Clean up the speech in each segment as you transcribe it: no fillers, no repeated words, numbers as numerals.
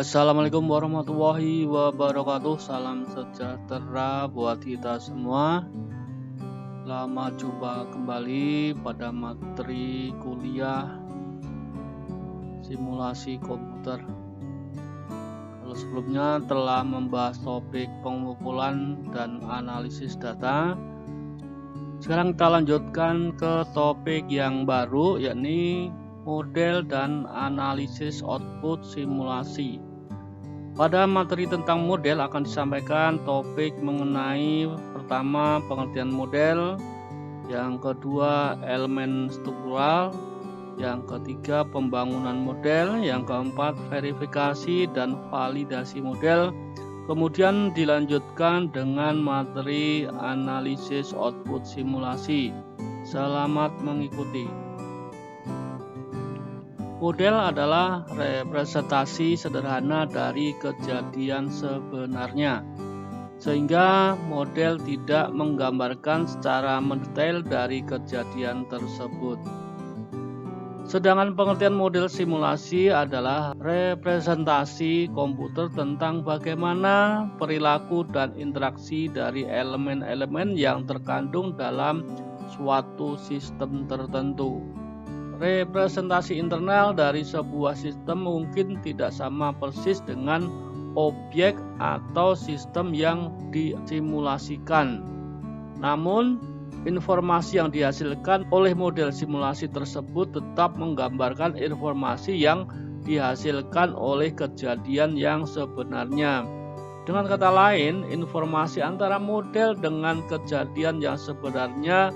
Assalamualaikum warahmatullahi wabarakatuh. Salam sejahtera buat kita semua. Selamat jumpa kembali pada materi kuliah simulasi komputer. Kalau sebelumnya telah membahas topik pengumpulan dan analisis data, sekarang kita lanjutkan ke topik yang baru, yakni model dan analisis output simulasi. Pada materi tentang model akan disampaikan topik mengenai pertama pengertian model, yang kedua elemen struktural, yang ketiga pembangunan model, yang keempat verifikasi dan validasi model, kemudian dilanjutkan dengan materi analisis output simulasi. Selamat mengikuti. Model adalah representasi sederhana dari kejadian sebenarnya, sehingga model tidak menggambarkan secara mendetail dari kejadian tersebut. Sedangkan pengertian model simulasi adalah representasi komputer tentang bagaimana perilaku dan interaksi dari elemen-elemen yang terkandung dalam suatu sistem tertentu. Representasi internal dari sebuah sistem mungkin tidak sama persis dengan objek atau sistem yang disimulasikan. Namun, informasi yang dihasilkan oleh model simulasi tersebut tetap menggambarkan informasi yang dihasilkan oleh kejadian yang sebenarnya. Dengan kata lain, informasi antara model dengan kejadian yang sebenarnya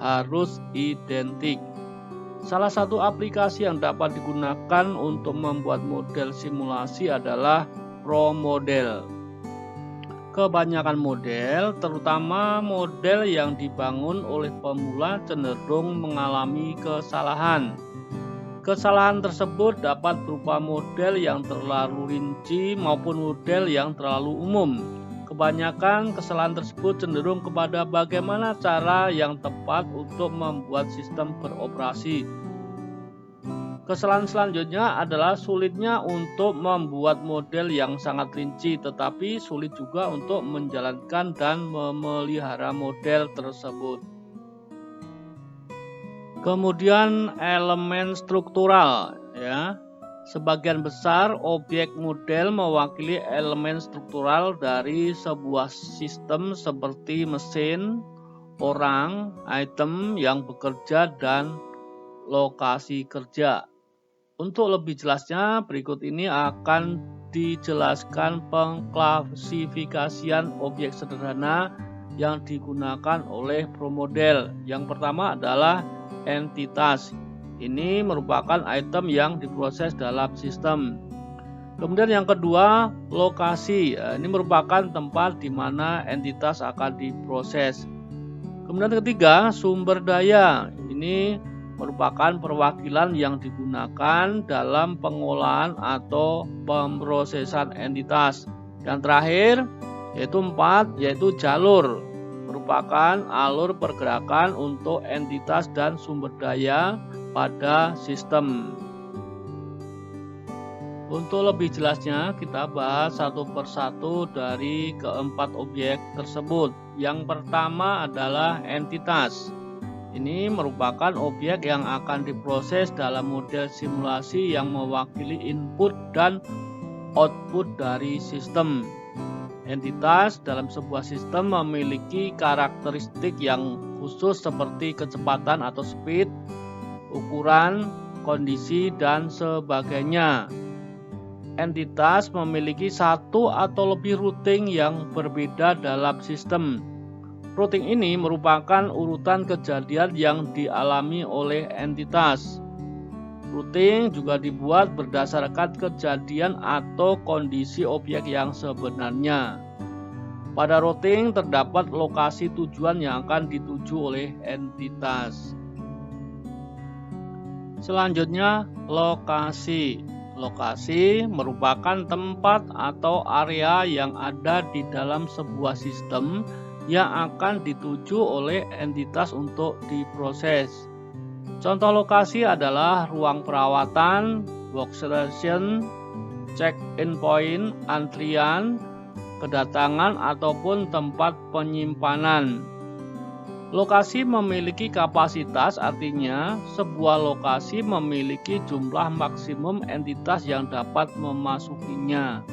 harus identik. Salah satu aplikasi yang dapat digunakan untuk membuat model simulasi adalah ProModel. Kebanyakan model, terutama model yang dibangun oleh pemula, cenderung mengalami kesalahan. Kesalahan tersebut dapat berupa model yang terlalu rinci maupun model yang terlalu umum. Kebanyakan kesalahan tersebut cenderung kepada bagaimana cara yang tepat untuk membuat sistem beroperasi. Kesalahan selanjutnya adalah sulitnya untuk membuat model yang sangat rinci, tetapi sulit juga untuk menjalankan dan memelihara model tersebut. Kemudian elemen struktural, ya. Sebagian besar objek model mewakili elemen struktural dari sebuah sistem seperti mesin, orang, item yang bekerja, dan lokasi kerja. Untuk lebih jelasnya, berikut ini akan dijelaskan pengklasifikasian objek sederhana yang digunakan oleh ProModel. Yang pertama adalah entitas. Ini merupakan item yang diproses dalam sistem. Kemudian yang kedua, lokasi. Ini merupakan tempat di mana entitas akan diproses. Kemudian ketiga, sumber daya. Ini merupakan perwakilan yang digunakan dalam pengolahan atau pemrosesan entitas. Yang terakhir, yaitu 4, yaitu jalur. Merupakan alur pergerakan untuk entitas dan sumber daya pada sistem. Untuk lebih jelasnya, kita bahas satu persatu dari keempat objek tersebut. Yang pertama adalah entitas. Ini merupakan objek yang akan diproses dalam model simulasi yang mewakili input dan output dari sistem. Entitas dalam sebuah sistem memiliki karakteristik yang khusus seperti kecepatan atau speed, ukuran, kondisi, dan sebagainya. Entitas memiliki satu atau lebih routing yang berbeda dalam sistem. Routing ini merupakan urutan kejadian yang dialami oleh entitas. Routing juga dibuat berdasarkan kejadian atau kondisi objek yang sebenarnya. Pada routing terdapat lokasi tujuan yang akan dituju oleh entitas. Selanjutnya, lokasi. Lokasi merupakan tempat atau area yang ada di dalam sebuah sistem yang akan dituju oleh entitas untuk diproses. Contoh lokasi adalah ruang perawatan, workstation, check-in point, antrian, kedatangan, ataupun tempat penyimpanan. Lokasi memiliki kapasitas, artinya sebuah lokasi memiliki jumlah maksimum entitas yang dapat memasukinya.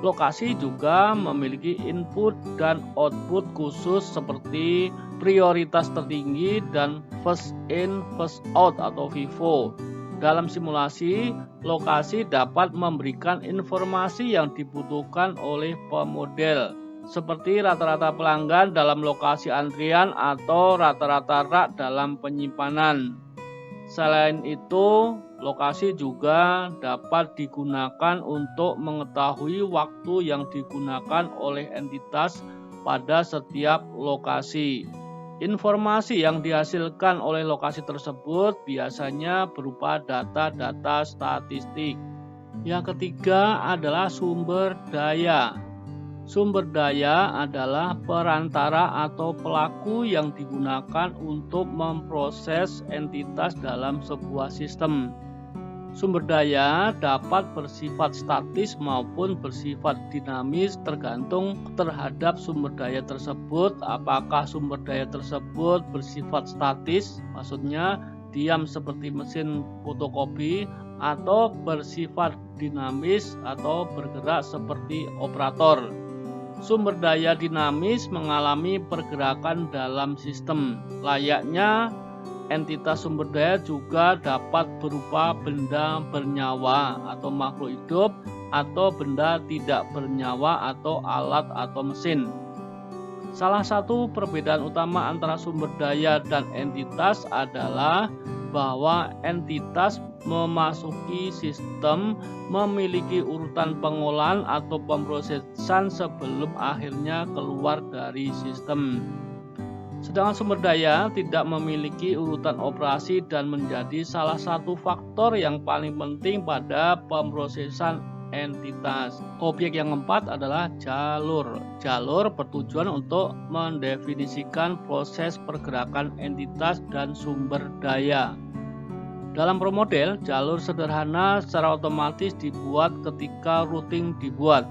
Lokasi juga memiliki input dan output khusus seperti prioritas tertinggi dan first in first out atau FIFO. Dalam simulasi, lokasi dapat memberikan informasi yang dibutuhkan oleh pemodel, seperti rata-rata pelanggan dalam lokasi antrian atau rata-rata rak dalam penyimpanan. Selain itu, lokasi juga dapat digunakan untuk mengetahui waktu yang digunakan oleh entitas pada setiap lokasi. Informasi yang dihasilkan oleh lokasi tersebut biasanya berupa data-data statistik. Yang ketiga adalah sumber daya. Sumber daya adalah perantara atau pelaku yang digunakan untuk memproses entitas dalam sebuah sistem. Sumber daya dapat bersifat statis maupun bersifat dinamis tergantung terhadap sumber daya tersebut. Apakah sumber daya tersebut bersifat statis, maksudnya diam seperti mesin fotokopi, atau bersifat dinamis atau bergerak seperti operator. Sumber daya dinamis mengalami pergerakan dalam sistem. Layaknya entitas sumber daya juga dapat berupa benda bernyawa atau makhluk hidup, atau benda tidak bernyawa atau alat atau mesin. Salah satu perbedaan utama antara sumber daya dan entitas adalah bahwa entitas memasuki sistem memiliki urutan pengolahan atau pemrosesan sebelum akhirnya keluar dari sistem. Sedangkan sumber daya tidak memiliki urutan operasi dan menjadi salah satu faktor yang paling penting pada pemrosesan entitas. Objek yang keempat adalah jalur. Jalur bertujuan untuk mendefinisikan proses pergerakan entitas dan sumber daya. Dalam promodel, jalur sederhana secara otomatis dibuat ketika routing dibuat.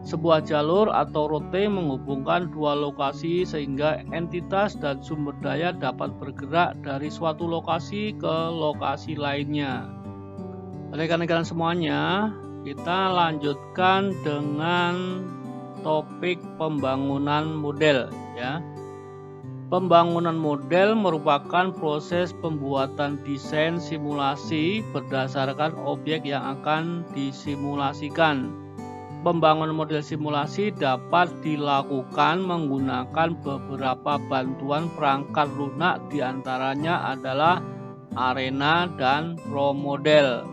Sebuah jalur atau rute menghubungkan dua lokasi sehingga entitas dan sumber daya dapat bergerak dari suatu lokasi ke lokasi lainnya. Rekan-rekan semuanya, kita lanjutkan dengan topik pembangunan model ya. Pembangunan model merupakan proses pembuatan desain simulasi berdasarkan objek yang akan disimulasikan. Pembangunan model simulasi dapat dilakukan menggunakan beberapa bantuan perangkat lunak, diantaranya adalah Arena dan ProModel.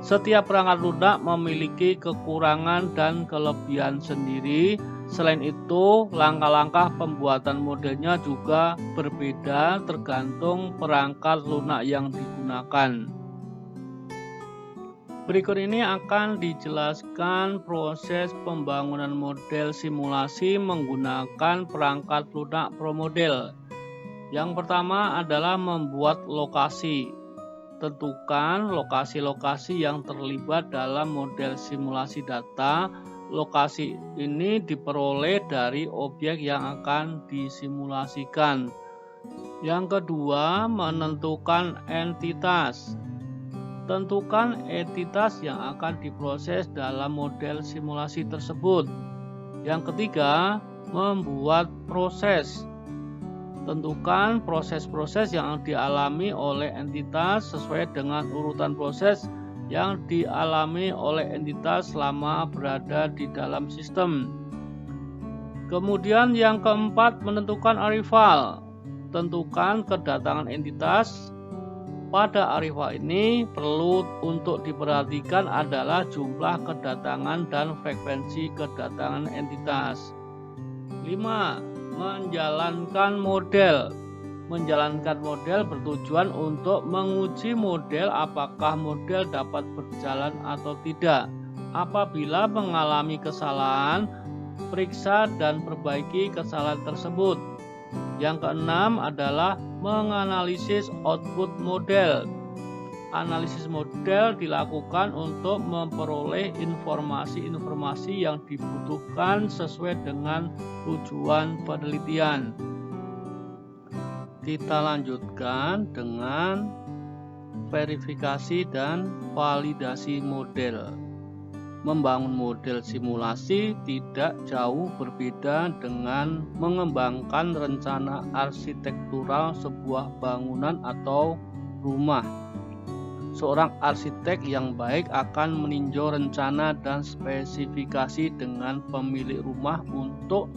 Setiap perangkat lunak memiliki kekurangan dan kelebihan sendiri. Selain itu, langkah-langkah pembuatan modelnya juga berbeda tergantung perangkat lunak yang digunakan. Berikut ini akan dijelaskan proses pembangunan model simulasi menggunakan perangkat lunak ProModel. Yang pertama adalah membuat lokasi. Tentukan lokasi-lokasi yang terlibat dalam model simulasi data. Lokasi ini diperoleh dari objek yang akan disimulasikan. Yang kedua, menentukan entitas. Tentukan entitas yang akan diproses dalam model simulasi tersebut. Yang ketiga, membuat proses. Tentukan proses-proses yang dialami oleh entitas sesuai dengan urutan proses yang dialami oleh entitas selama berada di dalam sistem. Kemudian yang keempat, menentukan arrival. Tentukan kedatangan entitas. Pada arrival ini perlu untuk diperhatikan adalah jumlah kedatangan dan frekuensi kedatangan entitas. 5. Menjalankan model. Menjalankan model bertujuan untuk menguji model apakah model dapat berjalan atau tidak. Apabila mengalami kesalahan, periksa dan perbaiki kesalahan tersebut. Yang keenam adalah menganalisis output model. Analisis model dilakukan untuk memperoleh informasi-informasi yang dibutuhkan sesuai dengan tujuan penelitian. Kita lanjutkan dengan verifikasi dan validasi model. Membangun model simulasi tidak jauh berbeda dengan mengembangkan rencana arsitektural sebuah bangunan atau rumah. Seorang arsitek yang baik akan meninjau rencana dan spesifikasi dengan pemilik rumah untuk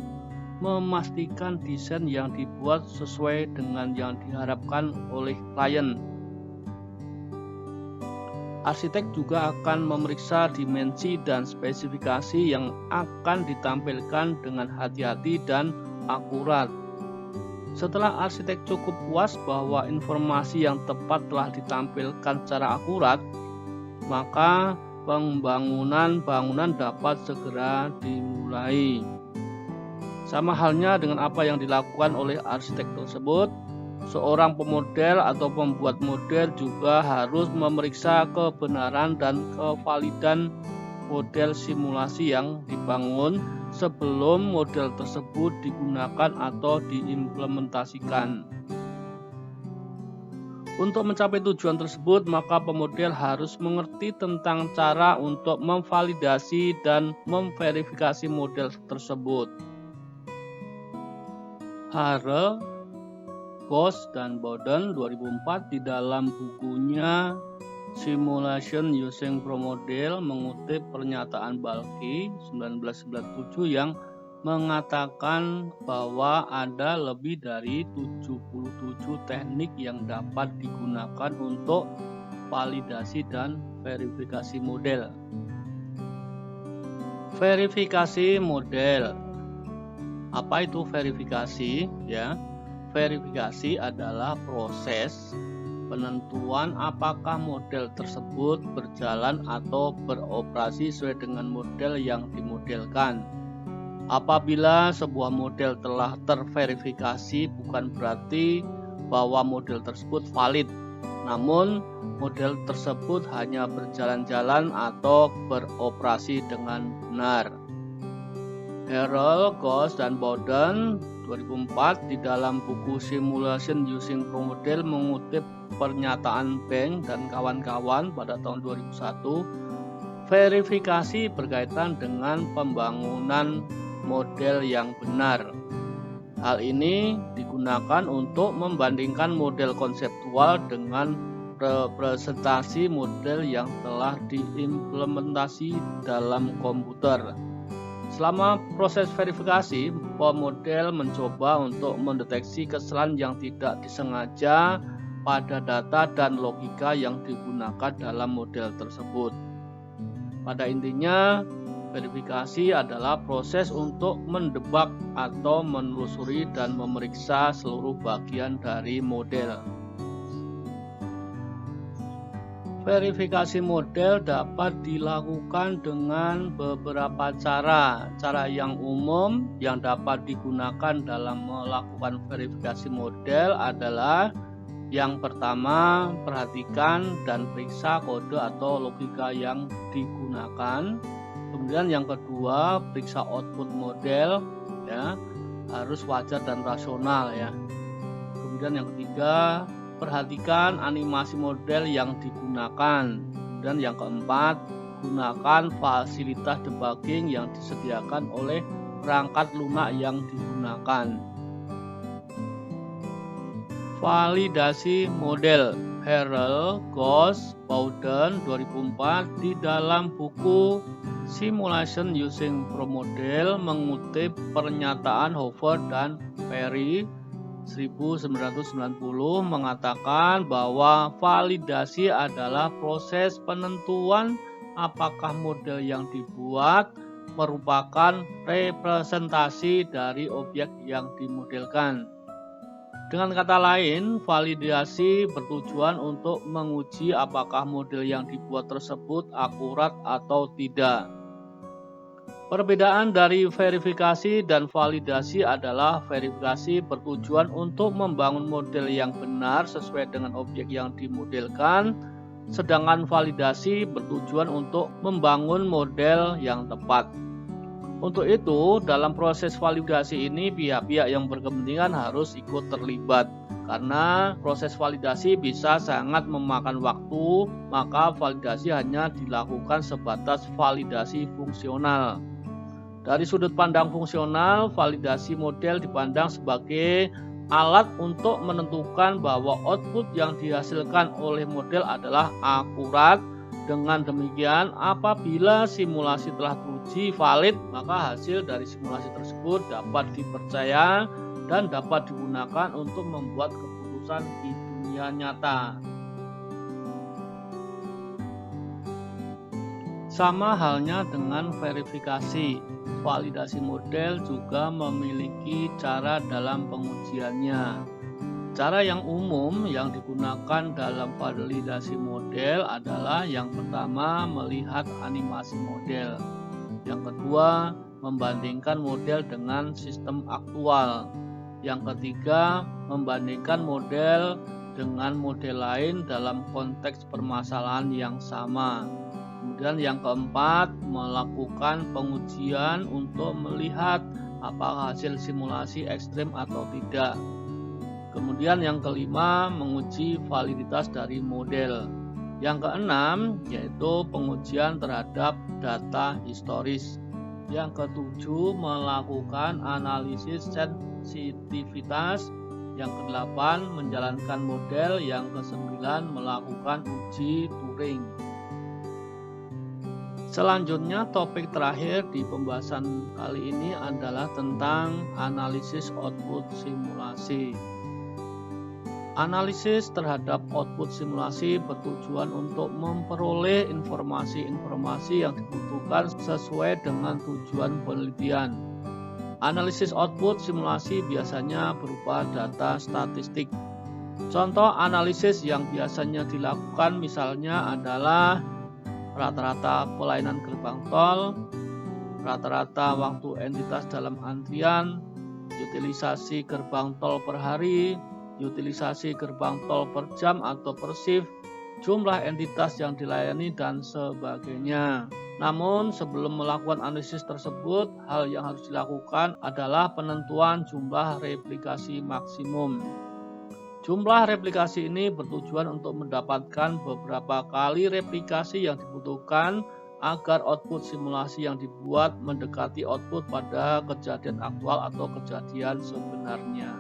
memastikan desain yang dibuat sesuai dengan yang diharapkan oleh klien. Arsitek juga akan memeriksa dimensi dan spesifikasi yang akan ditampilkan dengan hati-hati dan akurat. Setelah arsitek cukup puas bahwa informasi yang tepat telah ditampilkan secara akurat, maka pembangunan bangunan dapat segera dimulai. Sama halnya dengan apa yang dilakukan oleh arsitek tersebut, seorang pemodel atau pembuat model juga harus memeriksa kebenaran dan kevalidan model simulasi yang dibangun sebelum model tersebut digunakan atau diimplementasikan. Untuk mencapai tujuan tersebut, maka pemodel harus mengerti tentang cara untuk memvalidasi dan memverifikasi model tersebut. Harel, Ghost, dan Bowden 2004 di dalam bukunya Simulation Using Pro Model mengutip pernyataan Balki 1997 yang mengatakan bahwa ada lebih dari 77 teknik yang dapat digunakan untuk validasi dan verifikasi model. Verifikasi model. Apa itu verifikasi? Ya. Verifikasi adalah proses penentuan apakah model tersebut berjalan atau beroperasi sesuai dengan model yang dimodelkan. Apabila sebuah model telah terverifikasi, bukan berarti bahwa model tersebut valid, namun model tersebut hanya berjalan-jalan atau beroperasi dengan benar. Harel, Ghost, dan Bowden 2004 di dalam buku Simulation Using Pro Model mengutip pernyataan Bank dan kawan-kawan pada tahun 2001. Verifikasi berkaitan dengan pembangunan model yang benar. Hal ini digunakan untuk membandingkan model konseptual dengan representasi model yang telah diimplementasi dalam komputer. Selama proses verifikasi, pemodel mencoba untuk mendeteksi kesalahan yang tidak disengaja pada data dan logika yang digunakan dalam model tersebut. Pada intinya, verifikasi adalah proses untuk mendebak atau menelusuri dan memeriksa seluruh bagian dari model. Verifikasi model dapat dilakukan dengan beberapa cara. Cara yang umum yang dapat digunakan dalam melakukan verifikasi model adalah yang pertama, perhatikan dan periksa kode atau logika yang digunakan. Kemudian yang kedua, periksa output model, ya, harus wajar dan rasional, ya. Kemudian yang ketiga, perhatikan animasi model yang digunakan. Dan yang keempat, gunakan fasilitas debugging yang disediakan oleh perangkat lunak yang digunakan. Validasi model. Harel, Ghost, Bowden 2004 di dalam buku Simulation Using Pro Model mengutip pernyataan Hoover dan Perry 1990 mengatakan bahwa validasi adalah proses penentuan apakah model yang dibuat merupakan representasi dari objek yang dimodelkan. Dengan kata lain, validasi bertujuan untuk menguji apakah model yang dibuat tersebut akurat atau tidak. Perbedaan dari verifikasi dan validasi adalah verifikasi bertujuan untuk membangun model yang benar sesuai dengan objek yang dimodelkan, sedangkan validasi bertujuan untuk membangun model yang tepat. Untuk itu, dalam proses validasi ini pihak-pihak yang berkepentingan harus ikut terlibat. Karena proses validasi bisa sangat memakan waktu, maka validasi hanya dilakukan sebatas validasi fungsional. Dari sudut pandang fungsional, validasi model dipandang sebagai alat untuk menentukan bahwa output yang dihasilkan oleh model adalah akurat. Dengan demikian, apabila simulasi telah teruji valid, maka hasil dari simulasi tersebut dapat dipercaya dan dapat digunakan untuk membuat keputusan di dunia nyata. Sama halnya dengan verifikasi, validasi model juga memiliki cara dalam pengujiannya. Cara yang umum yang digunakan dalam validasi model adalah yang pertama melihat animasi model, yang kedua membandingkan model dengan sistem aktual, yang ketiga membandingkan model dengan model lain dalam konteks permasalahan yang sama. Kemudian yang keempat, melakukan pengujian untuk melihat apakah hasil simulasi ekstrim atau tidak. Kemudian yang kelima, menguji validitas dari model. Yang keenam, yaitu pengujian terhadap data historis. Yang ketujuh, melakukan analisis sensitivitas. Yang kedelapan, menjalankan model. Yang kesembilan, melakukan uji Turing. Selanjutnya, topik terakhir di pembahasan kali ini adalah tentang analisis output simulasi. Analisis terhadap output simulasi bertujuan untuk memperoleh informasi-informasi yang dibutuhkan sesuai dengan tujuan penelitian. Analisis output simulasi biasanya berupa data statistik. Contoh analisis yang biasanya dilakukan misalnya adalah rata-rata pelayanan gerbang tol, rata-rata waktu entitas dalam antrian, utilisasi gerbang tol per hari, utilisasi gerbang tol per jam atau per shift, jumlah entitas yang dilayani, dan sebagainya. Namun sebelum melakukan analisis tersebut, hal yang harus dilakukan adalah penentuan jumlah replikasi maksimum. Jumlah replikasi ini bertujuan untuk mendapatkan beberapa kali replikasi yang dibutuhkan agar output simulasi yang dibuat mendekati output pada kejadian aktual atau kejadian sebenarnya.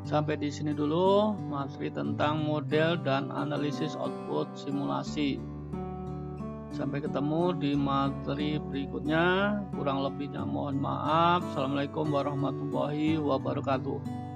Sampai di sini dulu materi tentang model dan analisis output simulasi. Sampai ketemu di materi berikutnya. Kurang lebihnya mohon maaf. Assalamualaikum warahmatullahi wabarakatuh.